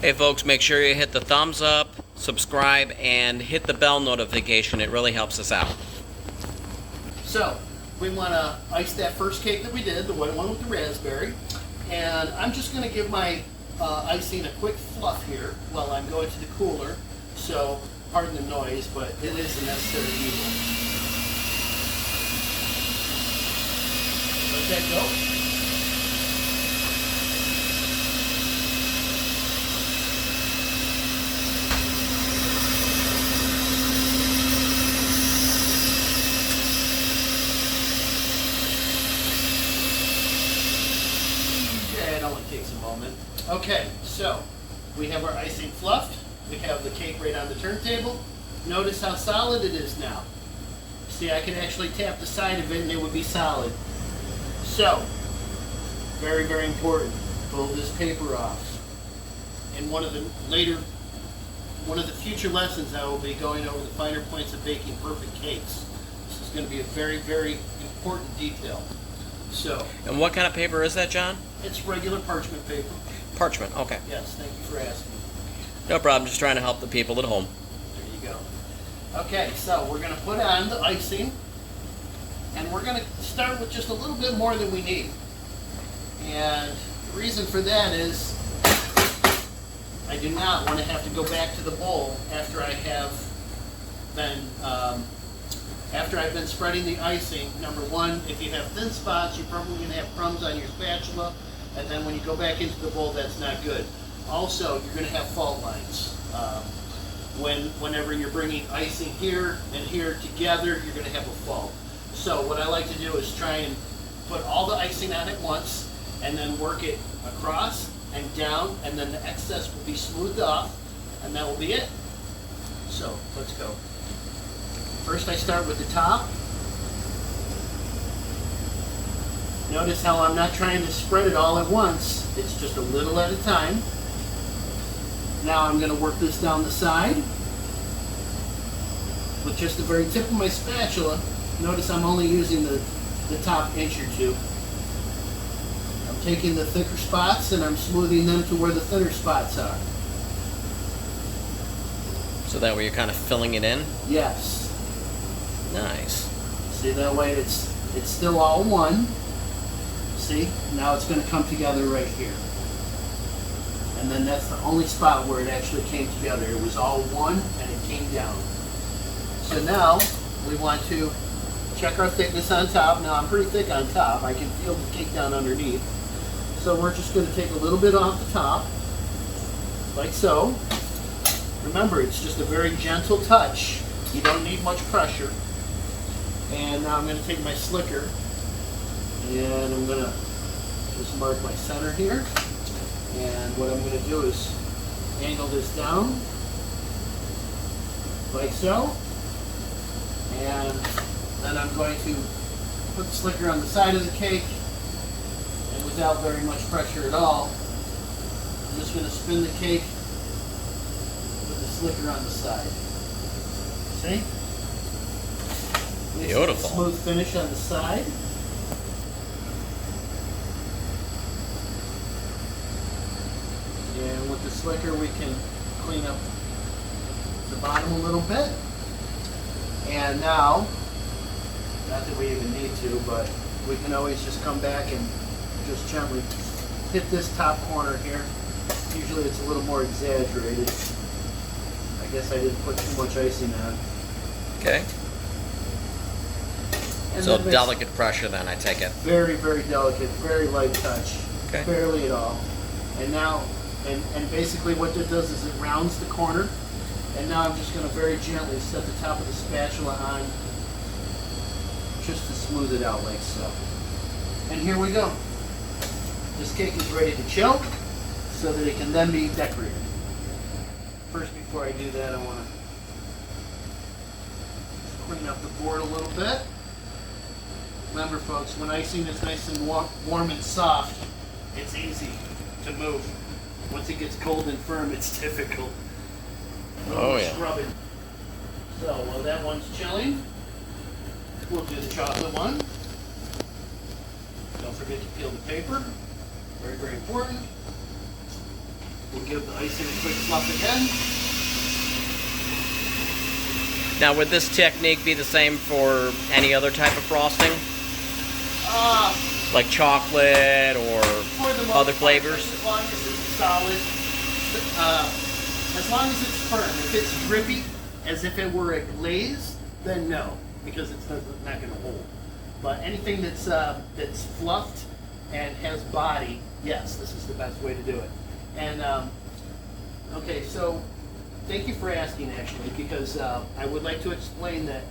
Hey folks, make sure you hit the thumbs up, subscribe, and hit the bell notification. It really helps us out. So, we want to ice that first cake that we did, the white one with the raspberry. And I'm just going to give my icing a quick fluff here while I'm going to the cooler. So, pardon the noise, but it is a necessary evil. Let that go. It only takes a moment. Okay, so we have our icing fluffed. We have the cake right on the turntable. Notice how solid it is now. See, I can actually tap the side of it and it would be solid. So, very, very important. Pull this paper off. In one of the future lessons, I will be going over the finer points of baking perfect cakes. This is going to be a very, very important detail. So. And what kind of paper is that, John? It's regular parchment paper. Parchment, okay. Yes, thank you for asking. No problem, just trying to help the people at home. There you go. Okay, so we're going to put on the icing, and we're going to start with just a little bit more than we need. And the reason for that is I do not want to have to go back to the bowl after I have been after I've been spreading the icing. Number one, if you have thin spots, you're probably going to have crumbs on your spatula, and then when you go back into the bowl, that's not good. Also, you're going to have fault lines. Whenever you're bringing icing here and here together, you're going to have a fault. So what I like to do is try and put all the icing on at once, and then work it across and down, and then the excess will be smoothed off, and that will be it. So, let's go. First I start with the top. Notice how I'm not trying to spread it all at once. It's just a little at a time. Now I'm going to work this down the side with just the very tip of my spatula. Notice I'm only using the top inch or two. I'm taking the thicker spots and I'm smoothing them to where the thinner spots are. So that way you're kind of filling it in? Yes. Nice. See, that way it's still all one. See, now it's going to come together right here. And then that's the only spot where it actually came together. It was all one and it came down. So now we want to check our thickness on top. Now I'm pretty thick on top. I can feel the cake down underneath. So we're just going to take a little bit off the top, like so. Remember, it's just a very gentle touch. You don't need much pressure. And now I'm going to take my slicker and I'm going to just mark my center here. And what I'm going to do is angle this down like so. And then I'm going to put the slicker on the side of the cake, and without very much pressure at all, I'm just going to spin the cake with the slicker on the side. See? Beautiful. Smooth finish on the side. And with the slicker we can clean up the bottom a little bit. And now, not that we even need to, but we can always just come back and just gently hit this top corner here. Usually it's a little more exaggerated. I guess I didn't put too much icing on. Okay. And So delicate pressure then, I take it. Very, very delicate, very light touch. Okay. Barely at all. And now, and basically what that does is it rounds the corner. And now I'm just going to very gently set the top of the spatula on just to smooth it out like so. And here we go. This cake is ready to chill so that it can then be decorated. First, before I do that, I want to clean up the board a little bit. Remember folks, when icing is nice and warm and soft, it's easy to move. Once it gets cold and firm, it's difficult. Oh yeah. Scrubbing. So while that one's chilling, we'll do the chocolate one. Don't forget to peel the paper. Very, very important. We'll give the icing a quick fluff again. Now, would this technique be the same for any other type of frosting? Like chocolate or other flavors? As long as it's solid, as long as it's firm. If it's drippy, as if it were a glaze, then no, because it's not going to hold. But anything that's fluffed and has body, yes, this is the best way to do it. And okay, so thank you for asking, actually, because I would like to explain that,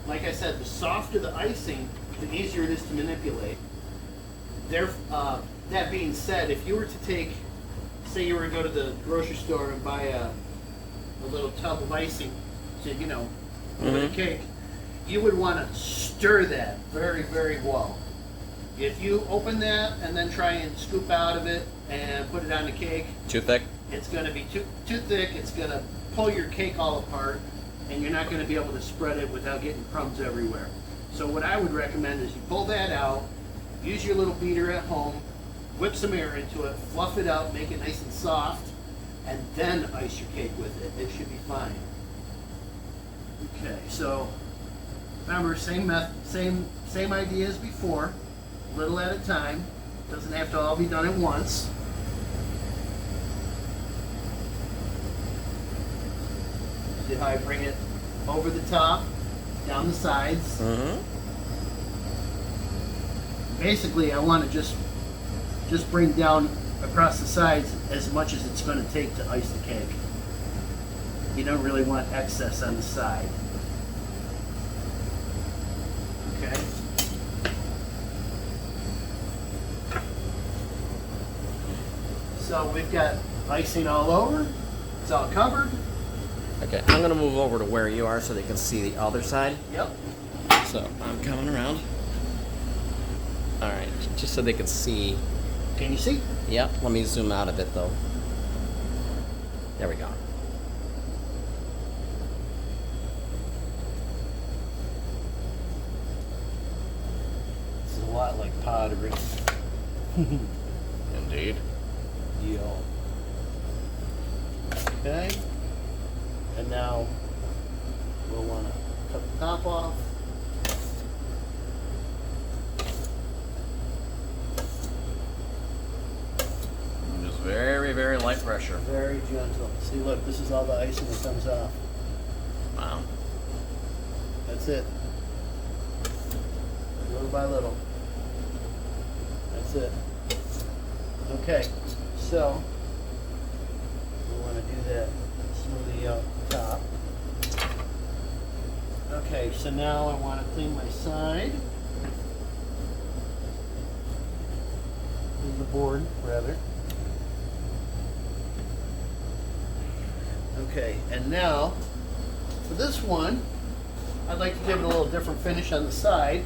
like I said, the softer the icing, the easier it is to manipulate. That being said, if you were to take, say you were to go to the grocery store and buy a little tub of icing, so you know, over the cake, you would want to stir that very, very well. If you open that and then try and scoop out of it and put it on the cake, Too thick? it's going to be too thick. It's going to pull your cake all apart, and you're not going to be able to spread it without getting crumbs everywhere. So what I would recommend is you pull that out, use your little beater at home, whip some air into it, fluff it up, make it nice and soft, and then ice your cake with it. It should be fine. Okay, so remember, same idea as before, little at a time. Doesn't have to all be done at once. See how I bring it over the top, down the sides. Basically, I want to just bring down across the sides as much as it's going to take to ice the cake. You don't really want excess on the side. Okay. So we've got icing all over. It's all covered. Okay, I'm gonna move over to where you are so they can see the other side. Yep. So I'm coming around. All right, just so they can see. Can you see? Yep. Let me zoom out a bit though. There we go. This is a lot like pottery. Indeed. Yo. Okay. And now we'll want to cut the top off. Just very, very light pressure. Very gentle. See, look, this is all the icing that comes off. Wow. That's it. Little by little. That's it. Okay, so we want to do that smoothie out the top. Okay, so now I want to clean my side. The board, rather. Okay, and now for this one, I'd like to give it a little different finish on the side.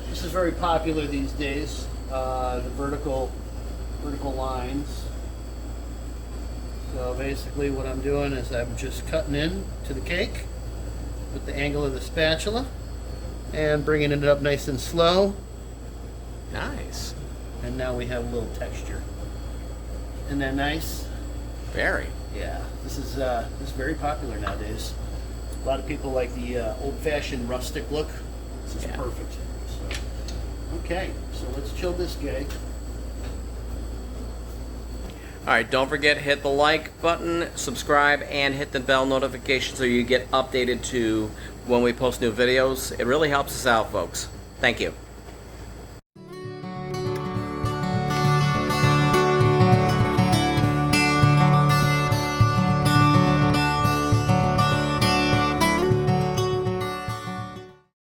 This is very popular these days, the vertical lines. So basically what I'm doing is I'm just cutting in to the cake with the angle of the spatula and bringing it up nice and slow. Nice. And now we have a little texture. Isn't that nice? Very. Yeah, this is very popular nowadays. A lot of people like the old-fashioned rustic look. This is perfect. So, okay, so let's chill this guy. All right, don't forget, hit the like button, subscribe, and hit the bell notification so you get updated to when we post new videos. It really helps us out, folks. Thank you.